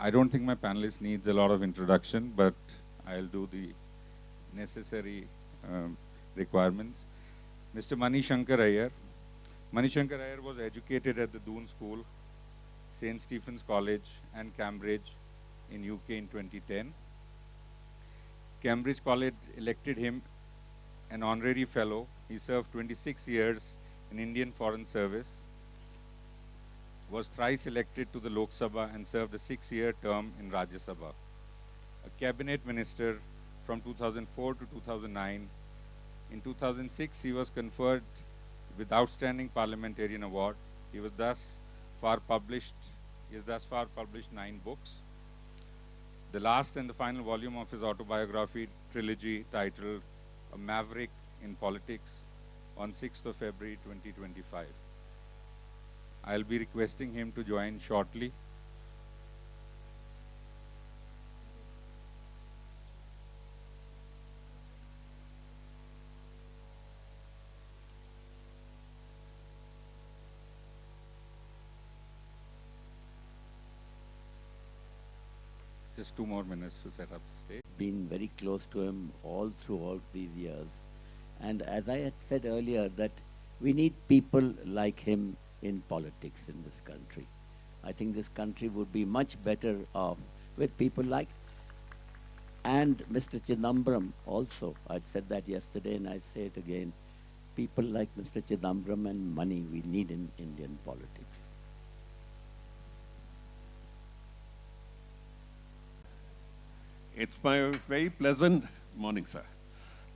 I don't think my panelist needs a lot of introduction, but I'll do the necessary requirements. Mr. Shankar Aiyar. Shankar Aiyar was educated at the Doon School, St. Stephen's College and Cambridge in UK in 2010. Cambridge College elected him an honorary fellow. He served 26 years in Indian Foreign Service, was thrice elected to the Lok Sabha and served a 6-year term in Rajya Sabha. A cabinet minister from 2004 to 2009. In 2006, he was conferred with Outstanding Parliamentarian Award. He is thus far published 9 books. The last and the final volume of his autobiography trilogy titled A Maverick in Politics on 6th of February 2025. I'll be requesting him to join shortly. Just 2 more minutes to set up the stage. Been very close to him all throughout these years. And as I had said earlier, that we need people like him in politics in this country. I think this country would be much better off with people like, and Mr. Chidambaram also. I said that yesterday and I say it again. People like Mr. Chidambaram and money we need in Indian politics. It's my very pleasant, morning sir,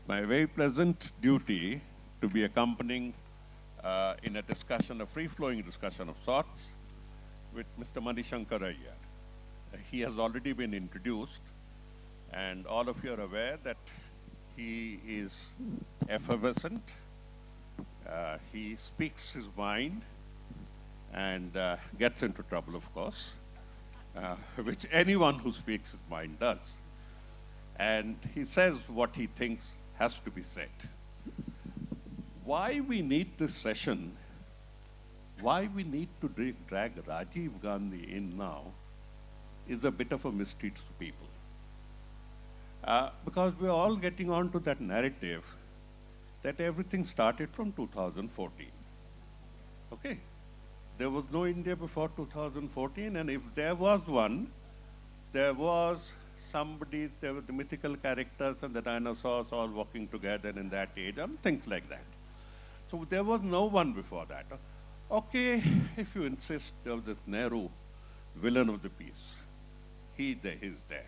my very pleasant duty to be accompanying in a discussion, a free-flowing discussion of sorts with Mr. Shankar Aiyar. He has already been introduced and all of you are aware that he is effervescent, he speaks his mind and gets into trouble of course, which anyone who speaks his mind does. And he says what he thinks has to be said. Why we need this session, why we need to drag Rajiv Gandhi in now is a bit of a mystery to people. Because we're all getting onto that narrative that everything started from 2014. Okay? There was no India before 2014, and if there was one, there was somebody, there were the mythical characters and the dinosaurs all walking together in that age, and things like that. So there was no one before that. Okay, if you insist, there was this Nehru, villain of the piece. He's there.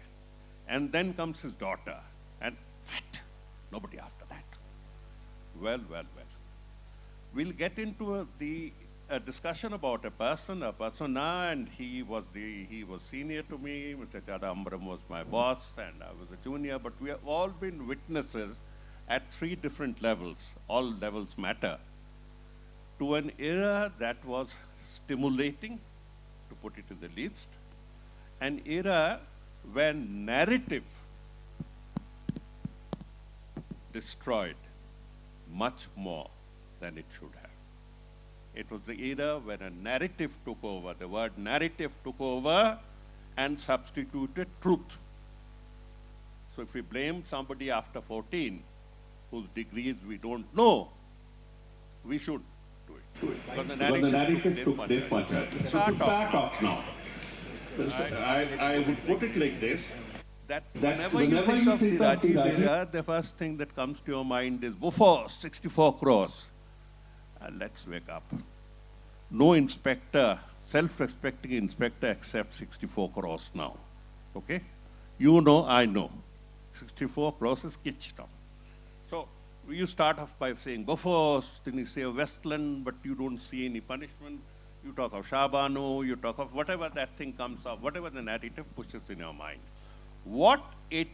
And then comes his daughter, and fat, nobody after that. Well. We'll get into a discussion about a persona, and he was senior to me. Mr. Chidambaram was my boss, and I was a junior. But we have all been witnesses at 3 different levels. All levels matter. To an era that was stimulating, to put it in the least, an era when narrative destroyed much more than it should have. It was the era when a narrative took over. The word narrative took over and substituted truth. So if we blame somebody after 14, whose degrees we don't know, we should do it. Because the narrative took this much. So to start off now, I would put it like this, that whenever you think of the Rajiv era, the first thing that comes to your mind is, Bofors, 64 crores. Let's wake up. No inspector, self-respecting inspector accepts 64 crores now. Okay? You know, I know. 64 crores is kitsch now. So you start off by saying Bofors, then you say Westland, but you don't see any punishment. You talk of Shabanu, you talk of whatever that thing comes up, whatever the narrative pushes in your mind. What it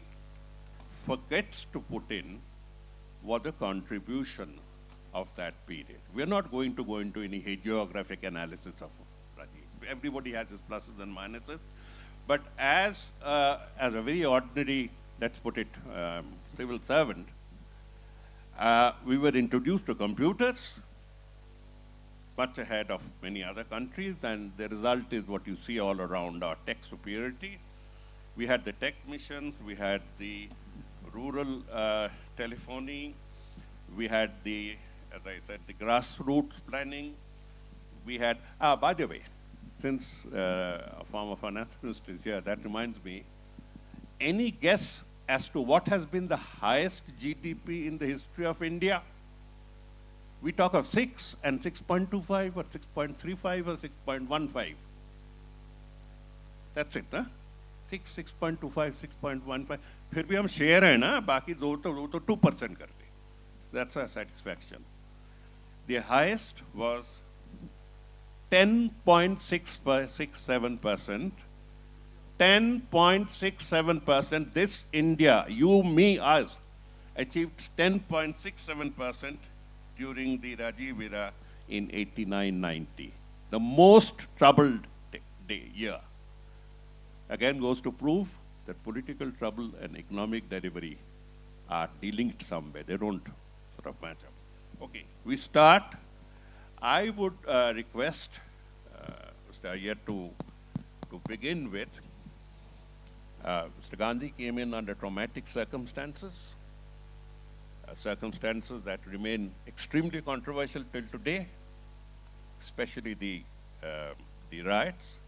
forgets to put in was the contribution of that period. We're not going to go into any hagiographic analysis of Rajiv. Everybody has his pluses and minuses. But as a very ordinary, let's put it, civil servant, we were introduced to computers, much ahead of many other countries, and the result is what you see all around, our tech superiority. We had the tech missions, we had the rural telephony, we had the, as I said, the grassroots planning. We had, by the way, since a former finance minister is here, that reminds me, any guess as to what has been the highest GDP in the history of India? We talk of 6 and 6.25 or 6.35 or 6.15. That's it, huh? 6, 6.25, 6.15. फिर भी हम share है ना, बाकी दो तो 2% कर दे. That's our satisfaction. The highest was 10.67%. 10.67%. This India, you, me, us, achieved 10.67% during the Rajiv era in 89-90. The most troubled year. Again goes to prove that political trouble and economic delivery are delinked somewhere. They don't sort of match up. Okay, we start. I would request Mr. Aiyar to begin with. Mr. Gandhi came in under traumatic circumstances, circumstances that remain extremely controversial till today, especially the riots.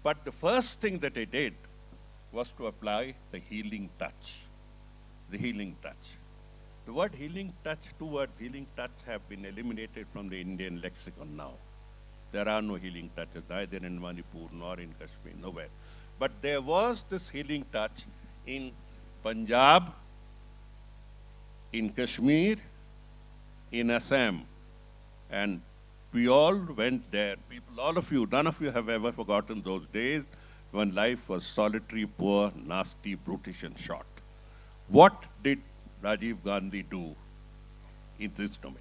But the first thing that I did was to apply the healing touch. The healing touch. The word healing touch, two words healing touch have been eliminated from the Indian lexicon now. There are no healing touches, neither in Manipur nor in Kashmir, nowhere. But there was this healing touch in Punjab, in Kashmir, in Assam. And we all went there. People, all of you, none of you have ever forgotten those days when life was solitary, poor, nasty, brutish, and short. What did Rajiv Gandhi do in this domain?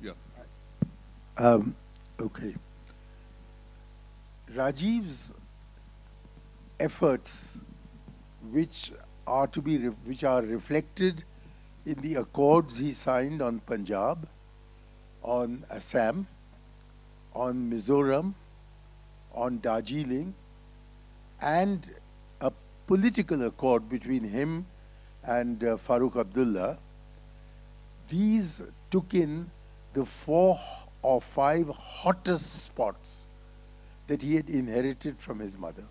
Yeah. Okay. Rajiv's efforts, which are reflected in the accords he signed on Punjab, on Assam, on Mizoram, on Darjeeling, and a political accord between him and Farooq Abdullah. These took in the 4 or 5 hottest spots that he had inherited from his mother.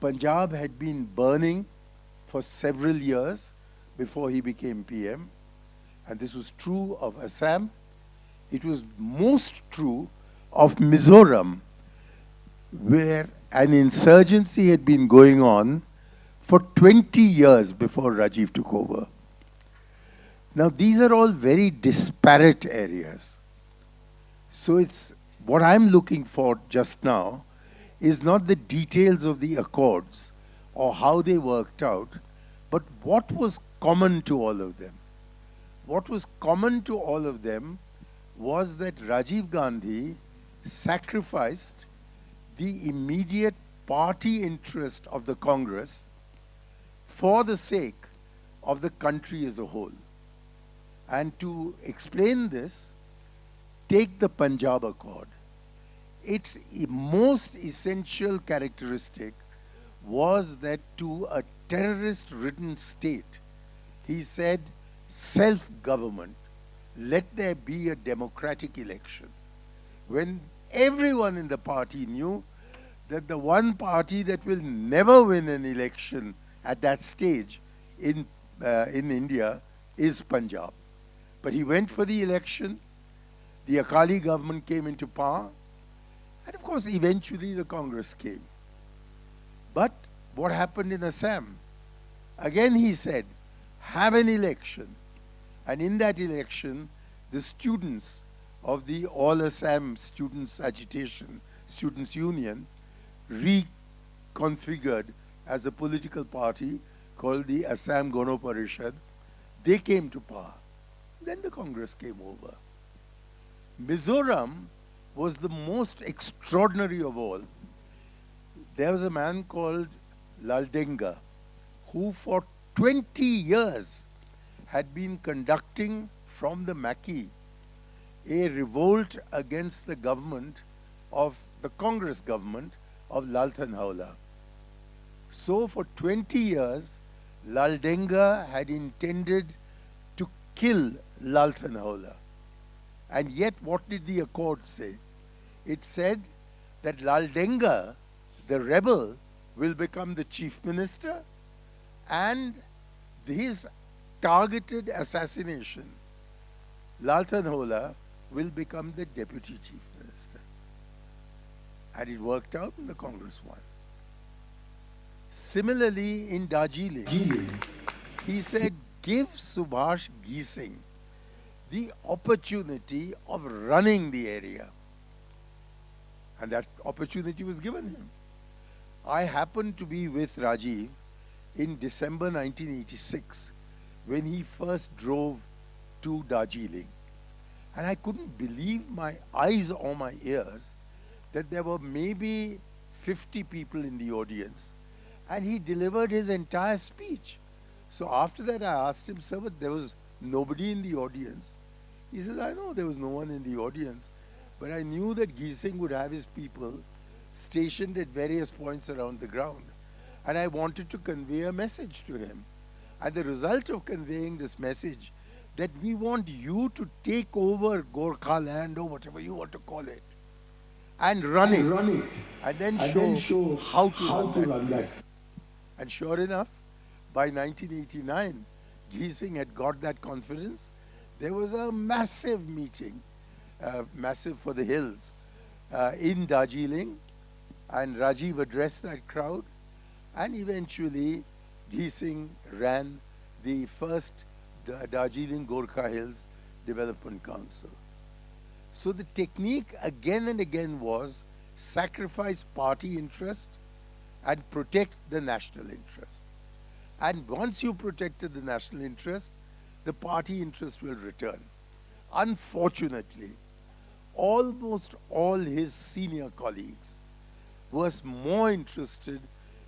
Punjab had been burning for several years before he became PM, and this was true of Assam. It was most true of Mizoram, where an insurgency had been going on for 20 years before Rajiv took over. Now, these are all very disparate areas. So it's what I'm looking for just now is not the details of the accords or how they worked out, but what was common to all of them. What was common to all of them was that Rajiv Gandhi sacrificed the immediate party interest of the Congress for the sake of the country as a whole. And to explain this, take the Punjab Accord. Its most essential characteristic was that to a terrorist-ridden state, he said, self-government, let there be a democratic election. When everyone in the party knew that the one party that will never win an election at that stage in India is Punjab. But he went for the election, the Akali government came into power, and of course eventually the Congress came. But what happened in Assam? Again he said, have an election. And in that election, the students of the All Assam Students Agitation, Students Union, reconfigured as a political party called the Assam Gano Parishad. They came to power. Then the Congress came over. Mizoram was the most extraordinary of all. There was a man called Laldenga who for 20 years had been conducting from the Maki a revolt against the government of the Congress government of Laltan Haula. So for 20 years, Laldenga had intended to kill Laltan Haula. And yet, what did the accord say? It said that Laldenga, the rebel, will become the chief minister, and his targeted assassination, Laltan Haula, will become the deputy chief minister. And it worked out and the Congress won. Similarly, in Darjeeling, he said, give Subhash Singh the opportunity of running the area. And that opportunity was given him. I happened to be with Rajiv in December 1986 when he first drove to Darjeeling. And I couldn't believe my eyes or my ears that there were maybe 50 people in the audience. And he delivered his entire speech. So after that I asked him, sir, but there was nobody in the audience. He says, I know there was no one in the audience, but I knew that Singh would have his people stationed at various points around the ground. And I wanted to convey a message to him. And the result of conveying this message, that we want you to take over Gorkha land or whatever you want to call it, and run it. And then show how to run that. And sure enough, by 1989, Singh had got that confidence. There was a massive meeting, massive for the hills, in Darjeeling, and Rajiv addressed that crowd, and eventually Singh ran the first Darjeeling Gorkha Hills Development Council. So the technique again and again was sacrifice party interest and protect the national interest. And once you protected the national interest, the party interest will return. Unfortunately, almost all his senior colleagues was more interested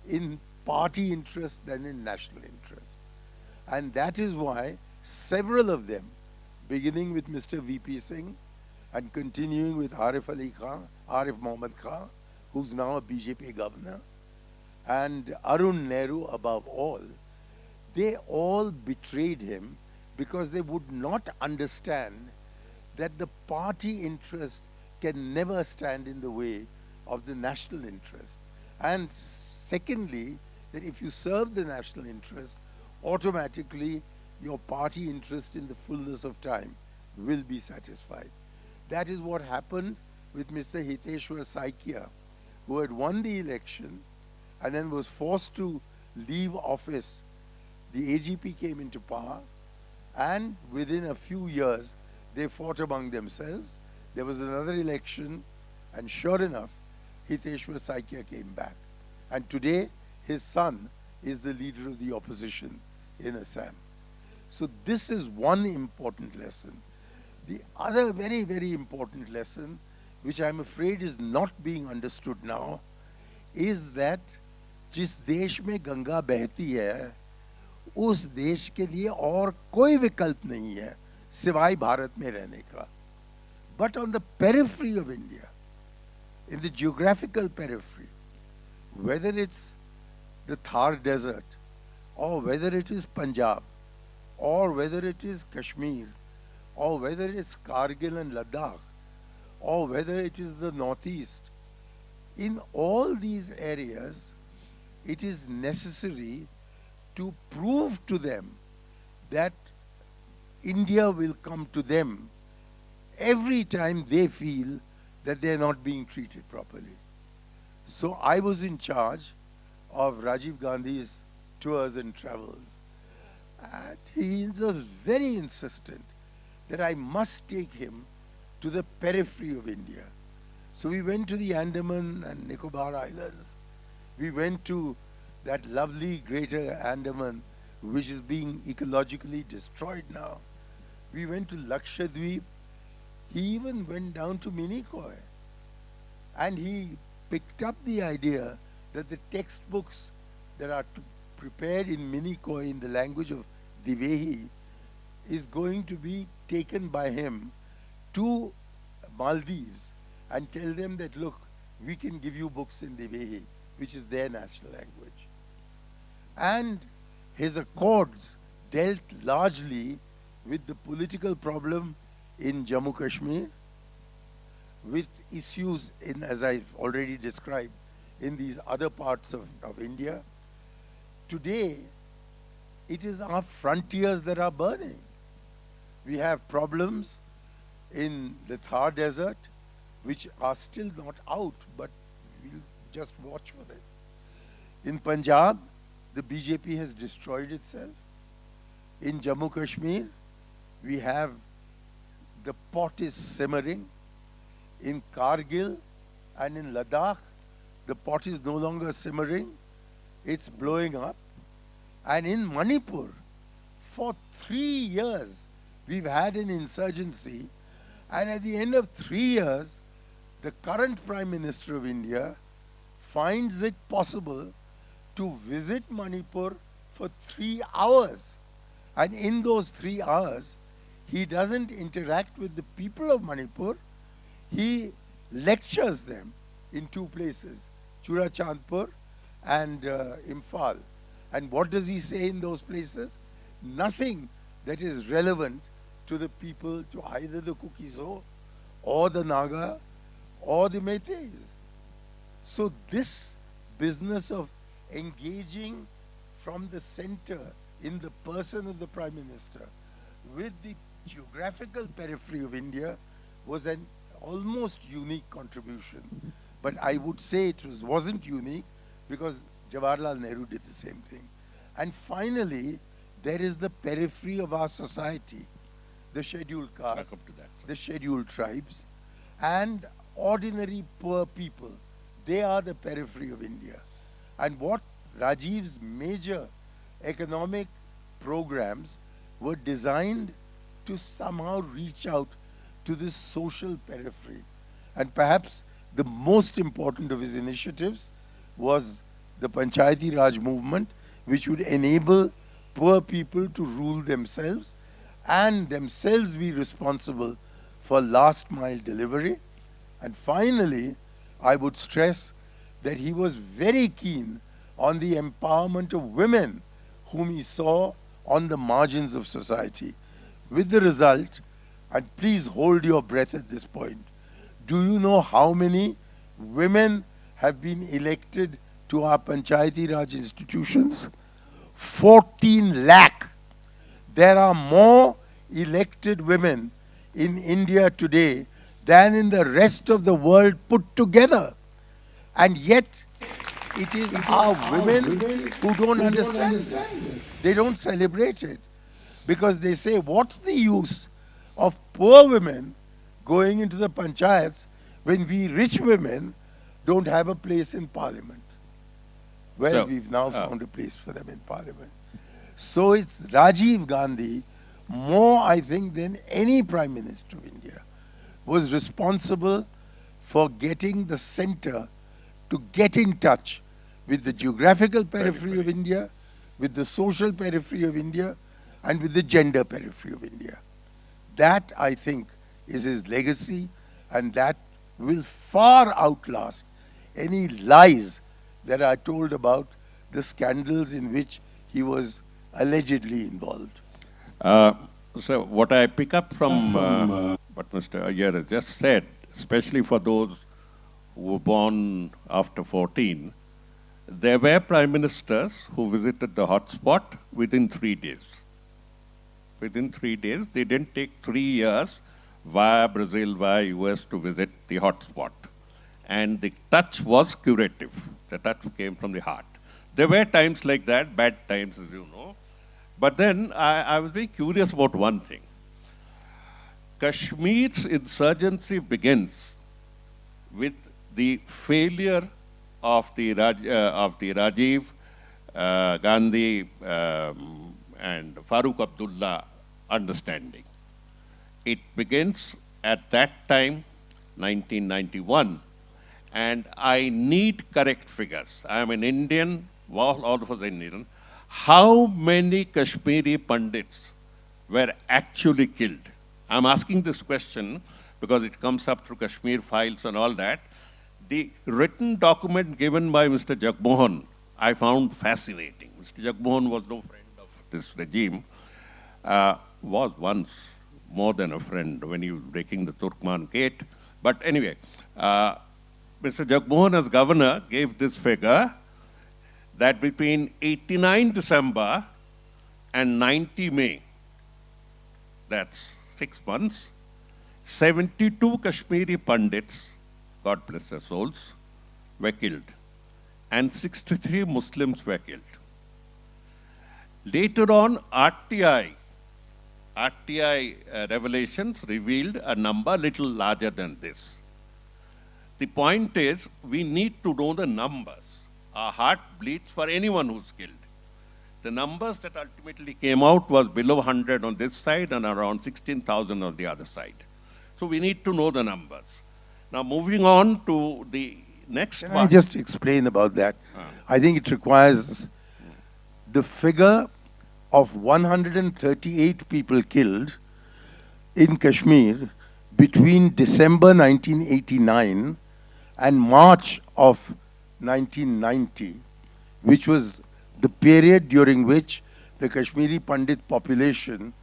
in party interest than in national interest. And that is why several of them, beginning with Mr. V.P. Singh and continuing with Arif Mohammad Khan, who's now a BJP governor, and Arun Nehru above all, they all betrayed him because they would not understand that the party interest can never stand in the way of the national interest. And secondly, that if you serve the national interest, automatically your party interest in the fullness of time will be satisfied. That is what happened with Mr. Hiteshwar Saikia, who had won the election and then was forced to leave office. The AGP came into power, and within a few years, they fought among themselves. There was another election, and sure enough, Hiteshwar Saikia came back. And today, his son is the leader of the opposition in Assam. So this is one important lesson. The other very, very important lesson, which I'm afraid is not being understood now, is that जिस देश में गंगा बहती है, उस देश के लिए और कोई विकल्प नहीं है सिवाय भारत में रहने का. But on the periphery of India, in the geographical periphery, whether it's the Thar Desert, or whether it is Punjab, or whether it is Kashmir, or whether it's Kargil and Ladakh, or whether it is the Northeast, in all these areas, it is necessary to prove to them that India will come to them every time they feel that they are not being treated properly. So I was in charge of Rajiv Gandhi's tours and travels. And he was very insistent that I must take him to the periphery of India. So we went to the Andaman and Nicobar Islands. We went to that lovely Greater Andaman, which is being ecologically destroyed now. We went to Lakshadweep. He even went down to Minicoy. And he picked up the idea that the textbooks that are prepared in Minicoy in the language of Divehi is going to be taken by him to Maldives and tell them that, look, we can give you books in Devehi, which is their national language. And his accords dealt largely with the political problem in Jammu Kashmir, with issues in, as I've already described, in these other parts of India. Today, it is our frontiers that are burning. We have problems in the Thar Desert, which are still not out, but we'll just watch for them. In Punjab, the BJP has destroyed itself. In Jammu Kashmir, we have the pot is simmering. In Kargil and in Ladakh, the pot is no longer simmering, it's blowing up. And in Manipur, for 3 years, we've had an insurgency, and at the end of 3 years, the current Prime Minister of India finds it possible to visit Manipur for 3 hours. And in those 3 hours, he doesn't interact with the people of Manipur, he lectures them in 2 places, Churachandpur and Imphal. And what does he say in those places? Nothing that is relevant to the people, to either the Kukizo or the Naga or the Meiteis. So this business of engaging from the center in the person of the Prime Minister with the geographical periphery of India was an almost unique contribution. But I would say it wasn't unique because Jawaharlal Nehru did the same thing. And finally, there is the periphery of our society, the scheduled castes, the scheduled tribes, and ordinary poor people. They are the periphery of India. And what Rajiv's major economic programs were designed to somehow reach out to this social periphery. And perhaps the most important of his initiatives was the Panchayati Raj movement, which would enable poor people to rule themselves and themselves be responsible for last mile delivery. And finally, I would stress that he was very keen on the empowerment of women whom he saw on the margins of society. With the result, and please hold your breath at this point, do you know how many women have been elected to our Panchayati Raj institutions? 14 lakh. There are more elected women in India today than in the rest of the world put together. And yet, it is our women who don't understand this. They don't celebrate it because they say, what's the use of poor women going into the panchayats when we rich women don't have a place in parliament? Well, so, we've now found a place for them in parliament. So it's Rajiv Gandhi, more I think than any Prime Minister of India, was responsible for getting the center to get in touch with the geographical periphery of India, with the social periphery of India, and with the gender periphery of India. That, I think, is his legacy, and that will far outlast any lies that are told about the scandals in which he was allegedly involved. So what I pick up from what Mr. Aiyar has just said, especially for those who were born after 14, there were prime ministers who visited the hotspot within 3 days. Within 3 days, they didn't take 3 years via Brazil, via US to visit the hotspot. And the touch was curative. The touch came from the heart. There were times like that, bad times, as you know. But then I was very curious about one thing. Kashmir's insurgency begins with the failure of the Rajiv Gandhi and Farooq Abdullah understanding. It begins at that time, 1991, and I need correct figures. I am an Indian, all of us are Indian. How many Kashmiri Pandits were actually killed? I'm asking this question because it comes up through Kashmir files and all that. The written document given by Mr. Jagmohan, I found fascinating. Mr. Jagmohan was no friend of this regime, was once more than a friend when he was breaking the Turkman gate. But anyway, Mr. Jagmohan as governor gave this figure that between 89 December and 90 May, that's 6 months, 72 Kashmiri Pandits, God bless their souls, were killed, and 63 Muslims were killed. Later on, RTI revelations revealed a number little larger than this. The point is, we need to know the numbers. Our heart bleeds for anyone who's killed. The numbers that ultimately came out was below 100 on this side and around 16,000 on the other side. So we need to know the numbers. Now moving on to the next Can one. I just explain about that? I think it requires the figure of 138 people killed in Kashmir between December 1989 and March of 1990, which was the period during which the Kashmiri Pandit population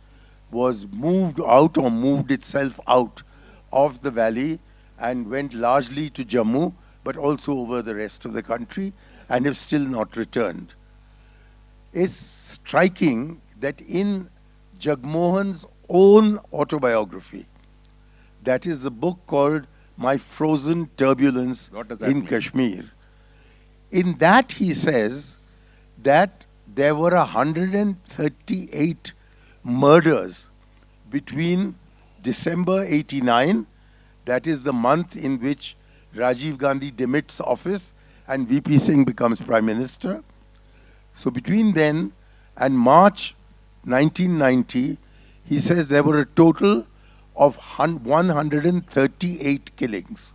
was moved out or moved itself out of the valley and went largely to Jammu, but also over the rest of the country, and have still not returned. It's striking that in Jagmohan's own autobiography, that is the book called My Frozen Turbulence What does that in mean? Kashmir, in that he says that there were 138 murders between December 89, that is the month in which Rajiv Gandhi demits office and VP Singh becomes Prime Minister. So between then and March 1990, he says there were a total of 138 killings.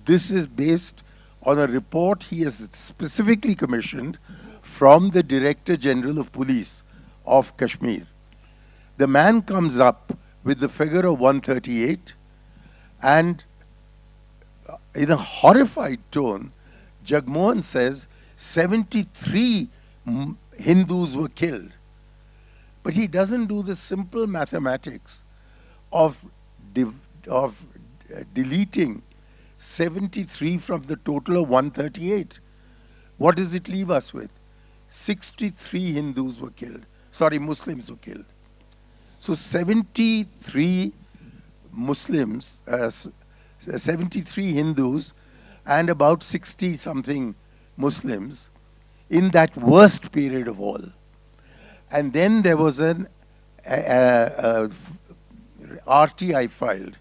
This is based on a report he has specifically commissioned from the Director General of Police of Kashmir. The man comes up with the figure of 138, and in a horrified tone, Jagmohan says 73 Hindus were killed. But he doesn't do the simple mathematics of deleting 73 from the total of 138. What does it leave us with? 63 Hindus were killed. Sorry, Muslims were killed. So 73 Muslims, 73 Hindus and about 60 something Muslims in that worst period of all. And then there was an RTI filed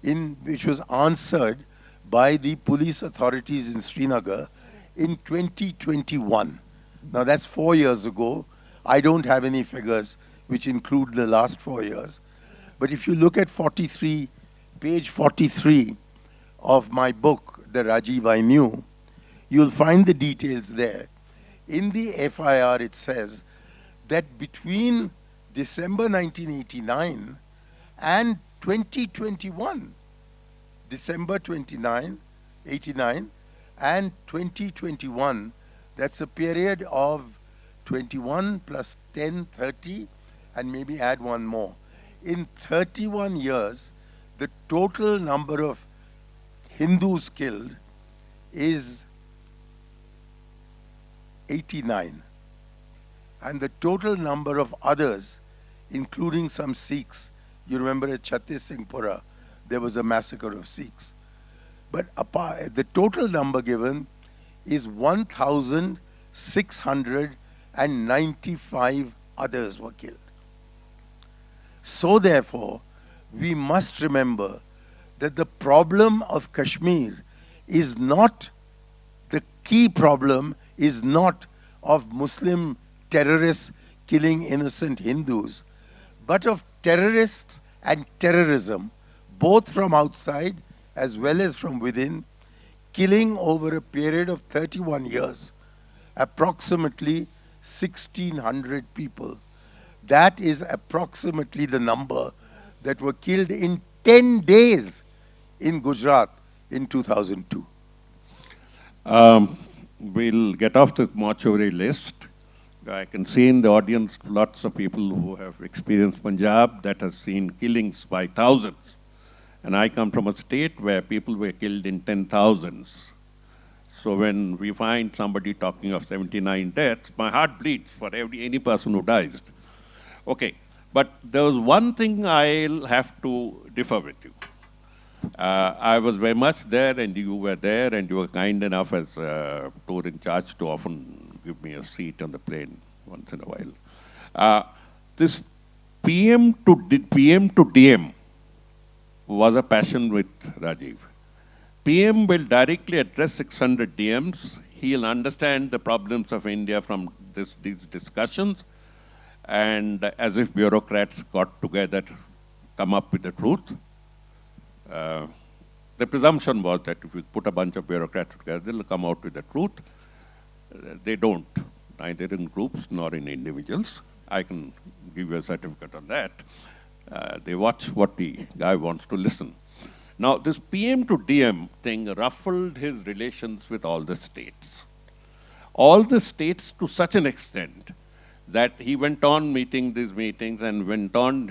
in which was answered by the police authorities in Srinagar in 2021. Now that's 4 years ago. I don't have any figures which include the last 4 years. But if you look at 43, page 43 of my book, The Rajiv I Knew, you'll find the details there. In the FIR it says that between December 1989 and 2021, December 89 and 2021, that's a period of 21 plus 10, 30, and maybe add one more. In 31 years, the total number of Hindus killed is 89. And the total number of others, including some Sikhs, you remember at Chhattisgarh, there was a massacre of Sikhs. But the total number given is 1,695 others were killed. So therefore, we must remember that the problem of Kashmir is not, the key problem is not of Muslim terrorists killing innocent Hindus, but of terrorists and terrorism, both from outside as well as from within, killing over a period of 31 years, approximately 1,600 people. That is approximately the number that were killed in 10 days in Gujarat in 2002. We'll get off the mortuary list. I can see in the audience lots of people who have experienced Punjab that has seen killings by thousands. And I come from a state where people were killed in 10,000s. So when we find somebody talking of 79 deaths, my heart bleeds for any person who dies. Okay, but there was one thing I'll have to differ with you. I was very much there, and you were there, and you were kind enough as tour in charge to often give me a seat on the plane once in a while. This PM to DM was a passion with Rajiv. PM will directly address 600 DMs. He'll understand the problems of India from these discussions, and as if bureaucrats got together, come up with the truth. The presumption was that if you put a bunch of bureaucrats together, they'll come out with the truth. They don't, neither in groups nor in individuals. I can give you a certificate on that. They watch what the guy wants to listen. Now, this PM to DM thing ruffled his relations with all the states. All the states to such an extent that he went on meeting these meetings and went on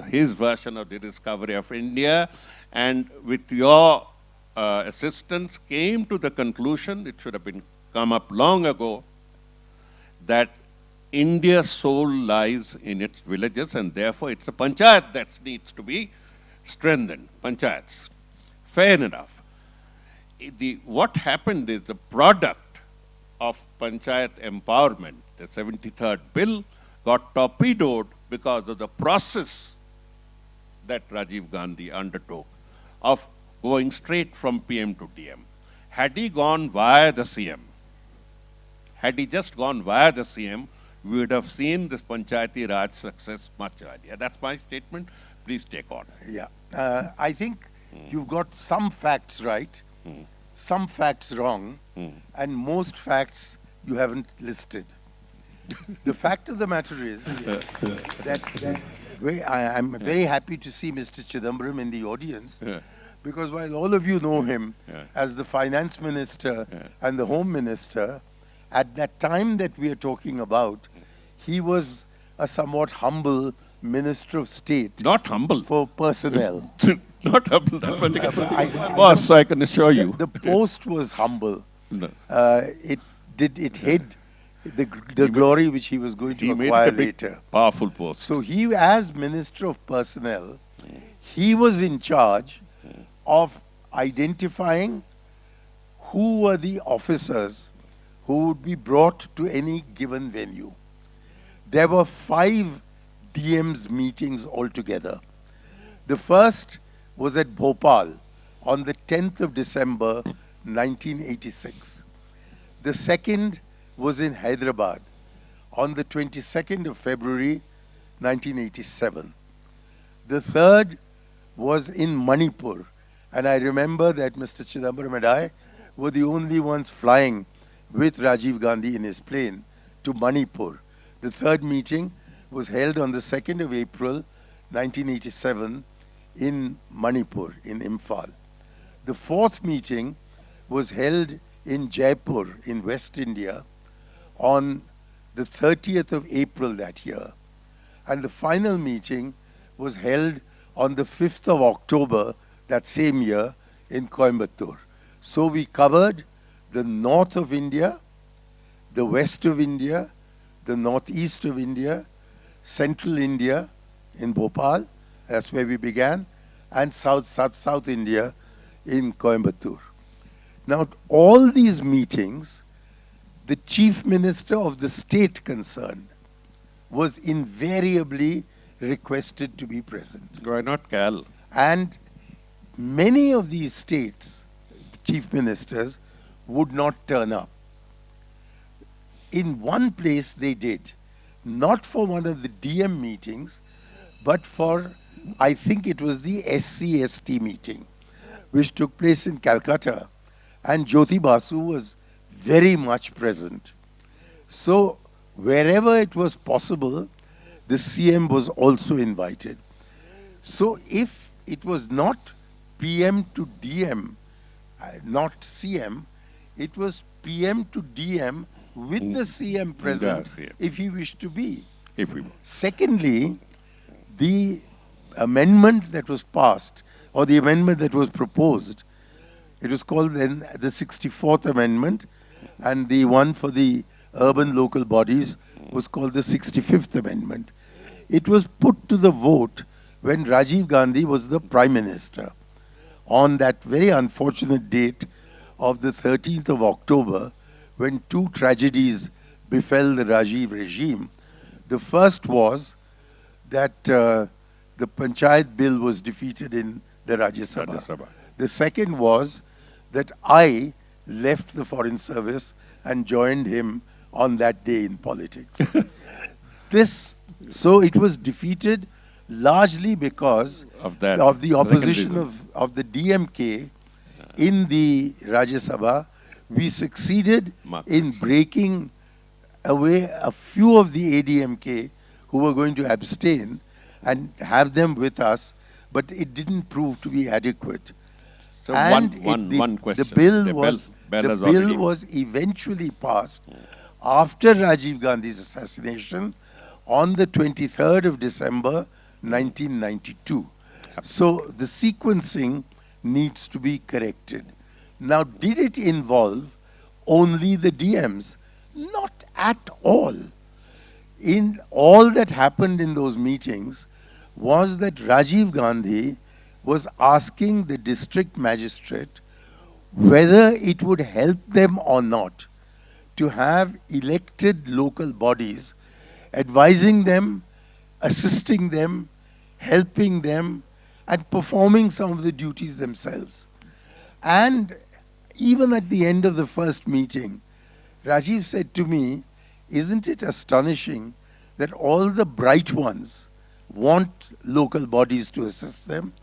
his version of the discovery of India, and with your assistance came to the conclusion, it should have been come up long ago, that India's soul lies in its villages, and therefore it's a panchayat that needs to be strengthened. Panchayats. Fair enough. What happened is the product of panchayat empowerment, the 73rd bill, got torpedoed because of the process that Rajiv Gandhi undertook of going straight from PM to DM. Had he gone via the CM, had he just gone via the CM, we would have seen this Panchayati Raj success much earlier. That's my statement. Please take on. Yeah. I think you've got some facts right, some facts wrong, and most facts you haven't listed. The fact of the matter is that I'm very happy to see Mr. Chidambaram in the audience, because while all of you know him as the finance minister and the home minister, at that time that we are talking about, he was a somewhat humble minister of state. Not humble. For personnel. Not humble. That particular boss, I can assure you. The post was humble. No. It hid the glory which he was going to acquire later. Powerful post. So he, as Minister of Personnel, he was in charge of identifying who were the officers who would be brought to any given venue. There were 5 DM's meetings altogether. The first was at Bhopal on the 10th of December 1986. The second was in Hyderabad on the 22nd of February 1987. The third was in Manipur, and I remember that Mr. Chidambaram and I were the only ones flying with Rajiv Gandhi in his plane to Manipur. The third meeting was held on the 2nd of April 1987 in Manipur, in Imphal. The fourth meeting was held in Jaipur in West India on the 30th of April that year. And the final meeting was held on the 5th of October that same year in Coimbatore. So we covered the north of India, the west of India, the northeast of India, central India in Bhopal, that's where we began, and South India in Coimbatore. Now, all these meetings, the chief minister of the state concerned was invariably requested to be present. Why not Cal? And many of these states, chief ministers, would not turn up. In one place they did, not for one of the DM meetings, but for, I think it was the SCST meeting, which took place in Calcutta, and Jyoti Basu was very much present. So wherever it was possible, the CM was also invited. So if it was not PM to DM, not CM. It was PM to DM with the CM present, CM. if he wished to be. If we Secondly, the amendment that was passed, or the amendment that was proposed, it was called then the 64th Amendment, and the one for the urban local bodies was called the 65th Amendment. It was put to the vote when Rajiv Gandhi was the Prime Minister on that very unfortunate date of the 13th of October, when two tragedies befell the Rajiv regime. The first was that the Panchayat bill was defeated in the Rajya Sabha. The second was that I left the Foreign Service and joined him on that day in politics. So it was defeated largely because of that, of the opposition of the DMK in the Rajya Sabha. We succeeded in breaking away a few of the ADMK who were going to abstain and have them with us, but it didn't prove to be adequate. So And one question. The bill bell has already- was eventually passed after Rajiv Gandhi's assassination on the 23rd of December 1992. So the sequencing needs to be corrected. Now, did it involve only the DMs? Not at all. In all that happened in those meetings was that Rajiv Gandhi was asking the district magistrate whether it would help them or not to have elected local bodies advising them, assisting them, helping them, and performing some of the duties themselves. And even at the end of the first meeting, Rajiv said to me, "Isn't it astonishing that all the bright ones want local bodies to assist them,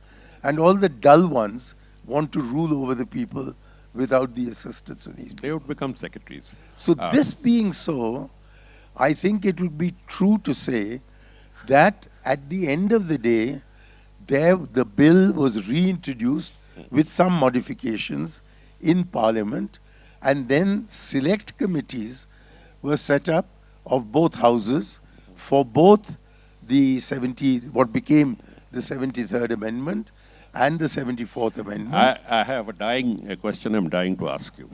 and all the dull ones want to rule over the people without the assistance of these people?" They would become secretaries. So this being so, I think it would be true to say that at the end of the day, the bill was reintroduced with some modifications in Parliament, and then select committees were set up of both houses for both what became the 73rd Amendment and the 74th Amendment. I have a question I'm dying to ask you.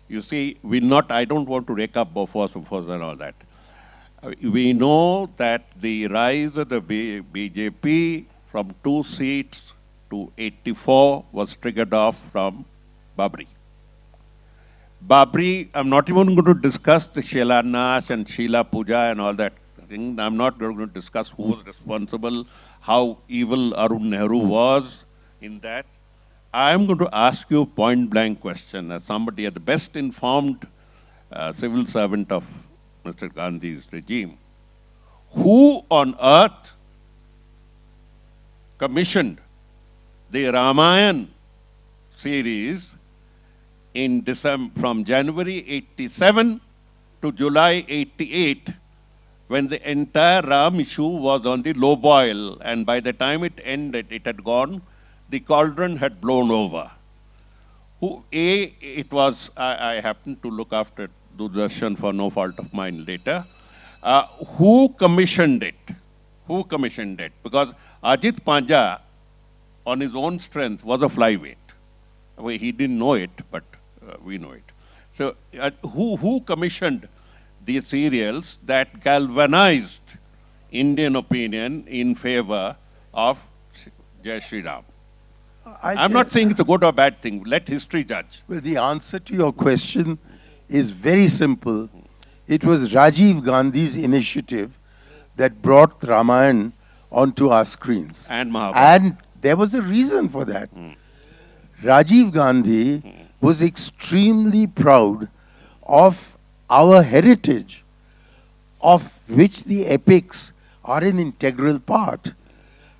You see, I don't want to rake up Bofors and all that. We know that the rise of the BJP from 2 seats to 84 was triggered off from Babri. Babri, I'm not even going to discuss the Shilanash and Sheela Puja and all that thing. I'm not going to discuss who was responsible, how evil Arun Nehru was in that. I'm going to ask you a point-blank question as somebody, as the best informed civil servant of Mr. Gandhi's regime. Who on earth commissioned the Ramayana series in December, from January 87 to July 88, when the entire Ram issue was on the low boil, and by the time it ended, it had gone, the cauldron had blown over. I happened to look after Doordarshan for no fault of mine later. Who commissioned it? Who commissioned it? Because Ajit Panja, on his own strength, was a flyweight. Well, he didn't know it, but we know it. So who commissioned these serials that galvanized Indian opinion in favor of Jai Shri Ram? I'm not saying it's a good or bad thing. Let history judge. Well, the answer to your question is very simple. It was Rajiv Gandhi's initiative that brought Ramayana onto our screens. And Mahabharata. And there was a reason for that. Rajiv Gandhi was extremely proud of our heritage, of which the epics are an integral part.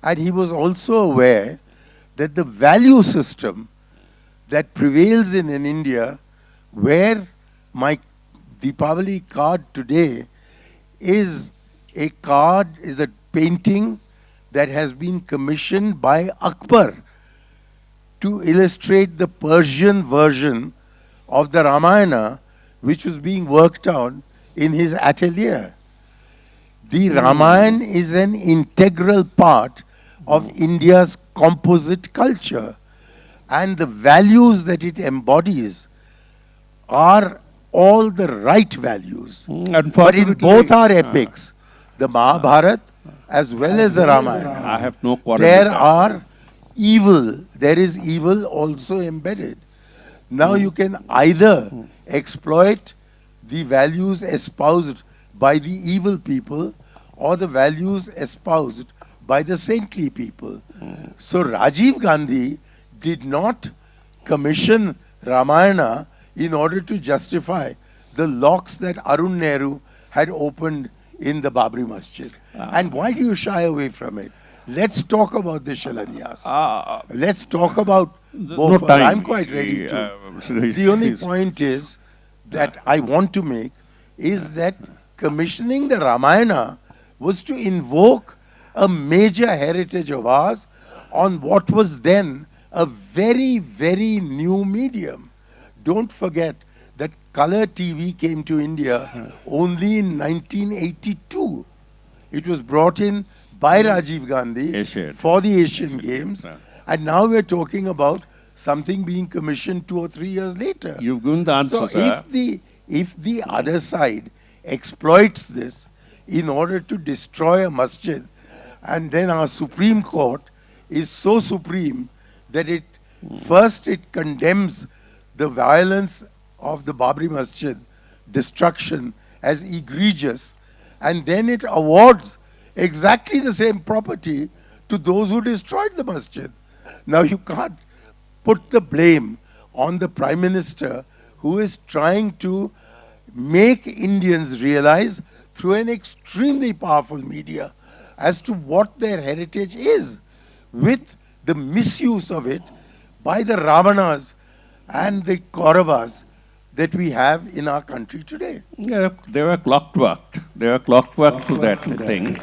And he was also aware that the value system that prevails in India, where my Deepavali card today is a painting that has been commissioned by Akbar to illustrate the Persian version of the Ramayana, which was being worked on in his atelier. The Ramayana is an integral part of India's composite culture, and the values that it embodies are all the right values. But in both our epics, the Mahabharata as well as the Ramayana, I have no quarrel there with that. are evil, there is evil also embedded. Now you can either exploit the values espoused by the evil people or the values espoused by the saintly people. So Rajiv Gandhi did not commission Ramayana in order to justify the locks that Arun Nehru had opened in the Babri Masjid. And why do you shy away from it? Let's talk about the Shilanyas. Let's talk about both. no time. I'm quite ready to. The only point is that I want to make is that commissioning the Ramayana was to invoke a major heritage of ours on what was then a very, very new medium. Don't forget that color TV came to India only in 1982. It was brought in by Rajiv Gandhi Asian. for the Asian Games, and now we're talking about something being commissioned 2 or 3 years later. You've given the answer, So sir. if the other side exploits this in order to destroy a masjid, and then our Supreme Court is so supreme that it first it condemns the violence of the Babri Masjid destruction as egregious, and then it awards exactly the same property to those who destroyed the masjid. Now you can't put the blame on the Prime Minister, who is trying to make Indians realize through an extremely powerful media as to what their heritage is, with the misuse of it by the Ravanas and the Kauravas that we have in our country today. Yeah, they were clockworked. They were clockworked to that thing,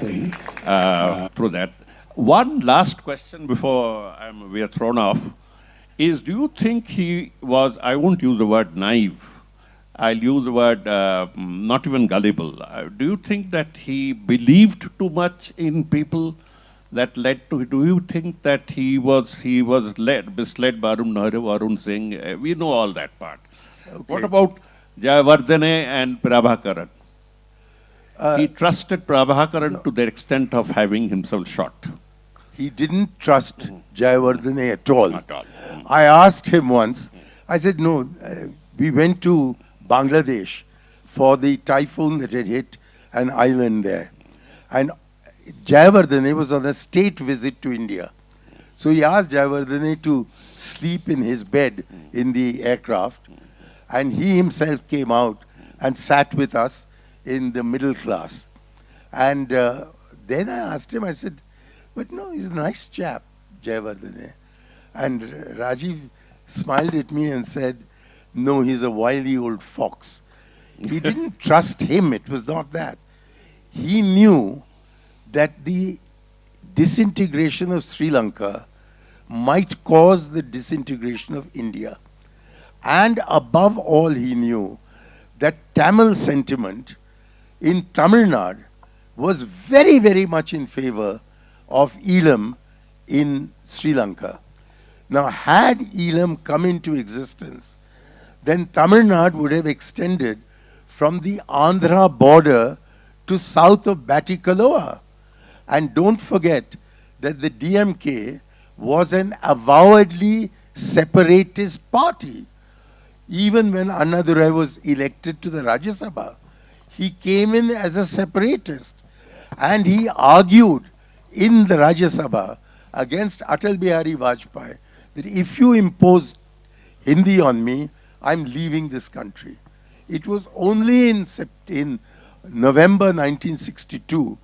through that. One last question before we are thrown off is, do you think he was, I won't use the word naive, I'll use the word not even gullible. Do you think that he believed too much in people that led to, do you think that he was misled by Arun Nehru, Arun Singh? We know all that part. Okay. What about Jayawardene and Prabhakaran? He trusted Prabhakaran to the extent of having himself shot. He didn't trust Jayawardene at all. At all. I asked him once, I said, no, we went to Bangladesh for the typhoon that had hit an island there. And Jayawardene was on a state visit to India. So he asked Jayawardene to sleep in his bed in the aircraft. And he himself came out and sat with us in the middle class. And then I asked him, I said, but no, he's a nice chap, Jayawardene. And Rajiv smiled at me and said, no, he's a wily old fox. He didn't trust him, it was not that. He knew that the disintegration of Sri Lanka might cause the disintegration of India. And above all, he knew that Tamil sentiment in Tamil Nadu was very, very much in favor of Elam in Sri Lanka. Now, had Elam come into existence, then Tamil Nadu would have extended from the Andhra border to south of Batticaloa. And don't forget that the DMK was an avowedly separatist party. Even when Annadurai was elected to the Rajya Sabha, he came in as a separatist. And he argued in the Rajya Sabha against Atal Bihari Vajpayee that if you impose Hindi on me, I'm leaving this country. It was only in November 1962,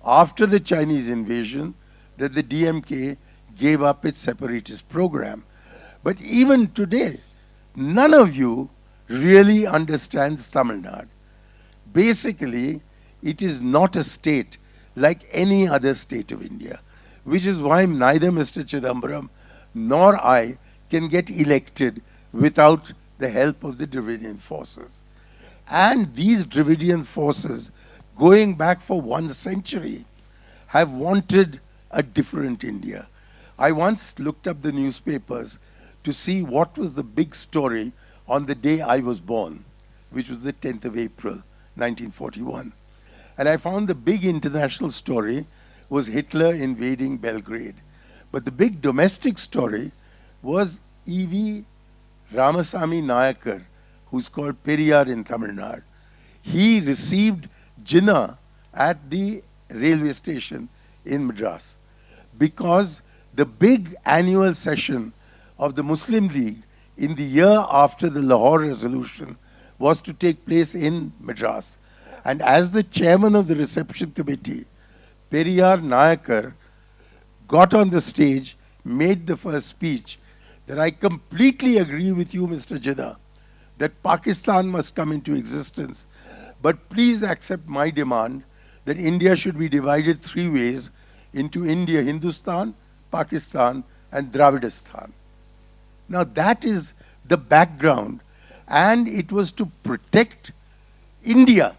after the Chinese invasion, that the DMK gave up its separatist program. But even today, none of you really understands Tamil Nadu. Basically, it is not a state like any other state of India. which is why neither Mr. Chidambaram nor I can get elected without the help of the Dravidian forces. And these Dravidian forces, going back for 1 century, have wanted a different India. I once looked up the newspapers to see what was the big story on the day I was born, which was the 10th of April, 1941. And I found the big international story was Hitler invading Belgrade. But the big domestic story was E.V. Ramasamy Nayakar, who's called Periyar in Tamil Nadu. He received Jinnah at the railway station in Madras because the big annual session of the Muslim League in the year after the Lahore Resolution was to take place in Madras. And as the chairman of the reception committee, Periyar Nayakar got on the stage, made the first speech, that I completely agree with you, Mr. Jinnah, that Pakistan must come into existence. But please accept my demand that India should be divided 3 ways into India, Hindustan, Pakistan, and Dravidistan. Now that is the background, and it was to protect India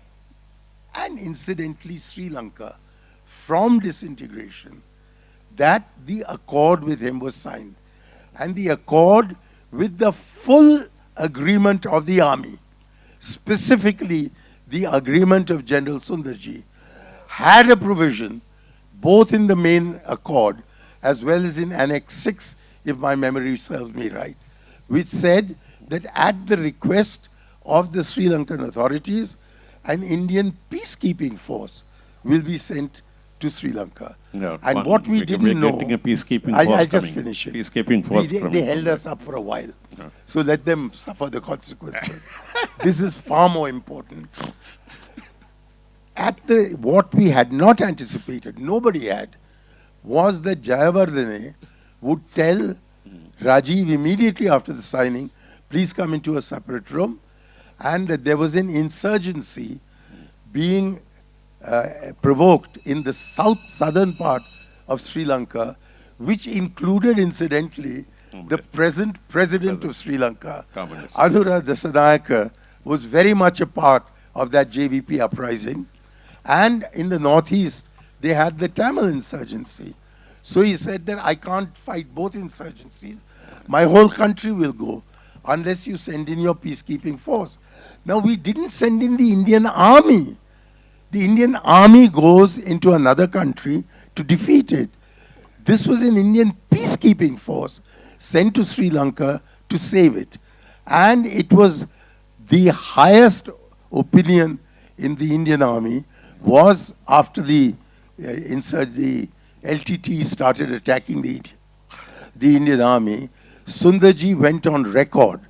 and incidentally Sri Lanka from disintegration that the accord with him was signed. And the accord with the full agreement of the army, specifically the agreement of General Sundarji, had a provision both in the main accord as well as in Annex 6, if my memory serves me right, which said that at the request of the Sri Lankan authorities, an Indian peacekeeping force will be sent to Sri Lanka. No, and what we didn't know, getting a peacekeeping force I'll just coming. finish it. Peacekeeping force They held us up for a while. No. So let them suffer the consequences. This is far more important. What we had not anticipated, nobody had, was that Jayavardhane would tell Rajiv immediately after the signing, please come into a separate room, and that there was an insurgency being provoked in the southern part of Sri Lanka, which included, incidentally, the present president of Sri Lanka, Anura Dasanayake, was very much a part of that JVP uprising. And in the northeast, they had the Tamil insurgency. So he said that I can't fight both insurgencies. My whole country will go unless you send in your peacekeeping force. Now, we didn't send in the Indian army. The Indian army goes into another country to defeat it. This was an Indian peacekeeping force sent to Sri Lanka to save it. And it was the highest opinion in the Indian army was after the LTT started attacking the Indian army. Sundarji went on record,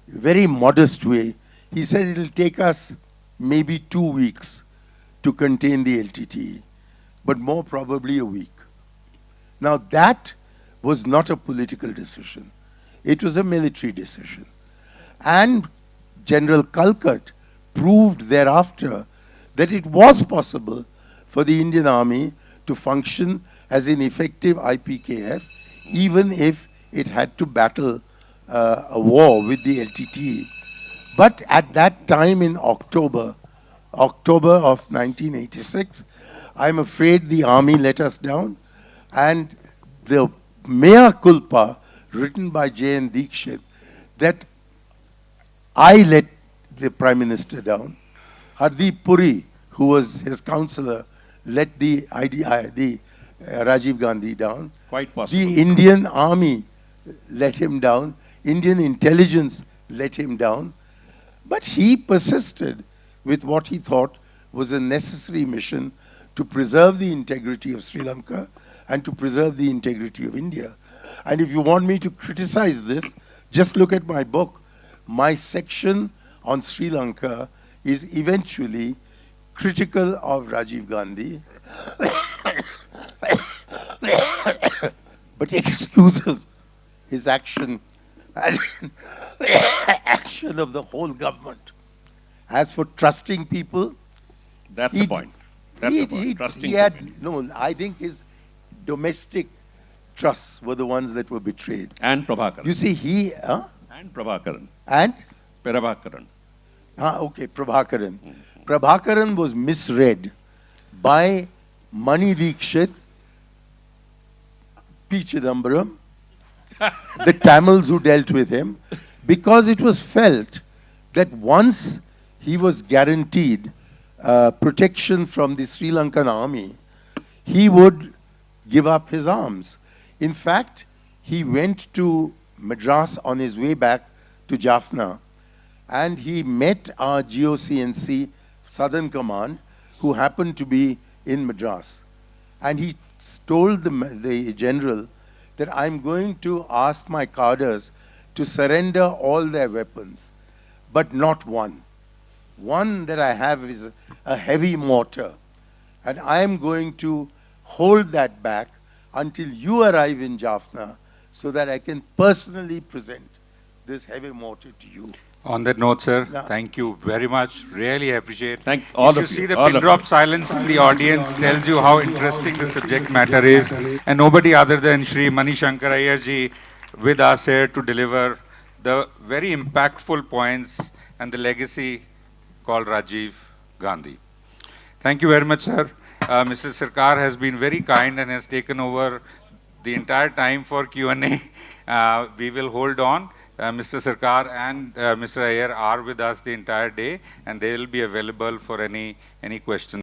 very modest way. He said it will take us maybe 2 weeks to contain the LTT, but more probably a week. Now that was not a political decision. It was a military decision. And General Kalkat proved thereafter that it was possible for the Indian Army to function as an effective IPKF, even if it had to battle a war with the LTT. But at that time in October of 1986, I'm afraid the army let us down, and the mea culpa written by J.N. Dikshit that I let the Prime Minister down. Hardeep Puri, who was his counselor, let the Rajiv Gandhi down. Quite possible. The Indian army let him down. Indian intelligence let him down. But he persisted with what he thought was a necessary mission to preserve the integrity of Sri Lanka and to preserve the integrity of India. And if you want me to criticize this, just look at my book. My section on Sri Lanka is eventually critical of Rajiv Gandhi, but excuses his action action of the whole government. As for trusting people, That's the point. That's the point. Trusting people. I think his domestic trusts were the ones that were betrayed. And Prabhakaran. You see, he... And Prabhakaran. And? Prabhakaran. Okay, Prabhakaran. Prabhakaran was misread by Mani Dikshit, P. Chidambaram, the Tamils who dealt with him, because it was felt that once he was guaranteed protection from the Sri Lankan army, he would give up his arms. In fact, he went to Madras on his way back to Jaffna, and he met our GOCNC Southern Command, who happened to be in Madras. And he told the general that I'm going to ask my cadres to surrender all their weapons, but not one. One that I have is a heavy mortar, and I am going to hold that back until you arrive in Jaffna so that I can personally present this heavy mortar to you. On that note, sir, Yeah. thank you very much. Really appreciate. Thank all if you of see you, the all pin of drop you. silence in the audience tells you how interesting the subject matter is, and nobody other than Shri Mani Shankar Aiyar ji with us here to deliver the very impactful points and the legacy called Rajiv Gandhi. Thank you very much, sir. Mr. Sircar has been very kind and has taken over the entire time for Q&A. We will hold on. Mr. Sircar and Mr. Aiyar are with us the entire day, and they will be available for any questions.